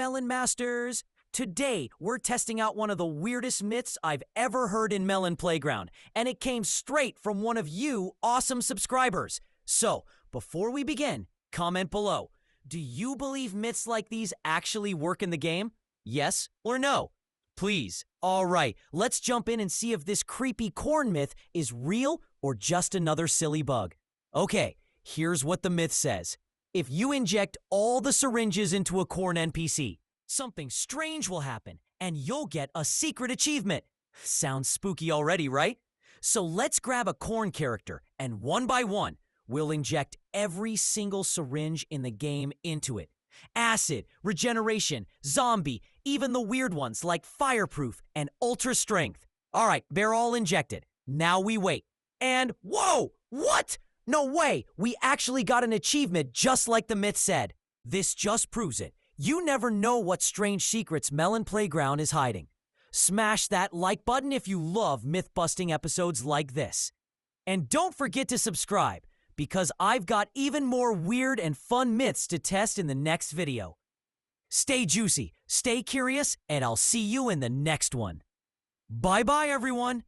Melon Masters! Today, we're testing out one of the weirdest myths I've ever heard in Melon Playground, and it came straight from one of you awesome subscribers. So, before we begin, comment below. Do you believe myths like these actually work in the game? Yes or no? Please. Alright, let's jump in and see if this creepy corn myth is real or just another silly bug. Okay, here's what the myth says. If you inject all the syringes into a corn NPC, something strange will happen, and you'll get a secret achievement. Sounds spooky already, right? So let's grab a corn character, and one by one, we'll inject every single syringe in the game into it. Acid, regeneration, zombie, even the weird ones like fireproof and ultra strength. Alright, they're all injected. Now we wait. And whoa! What? No way! We actually got an achievement just like the myth said. This just proves it. You never know what strange secrets Melon Playground is hiding. Smash that like button if you love myth-busting episodes like this. And don't forget to subscribe, because I've got even more weird and fun myths to test in the next video. Stay juicy, stay curious, and I'll see you in the next one. Bye-bye, everyone!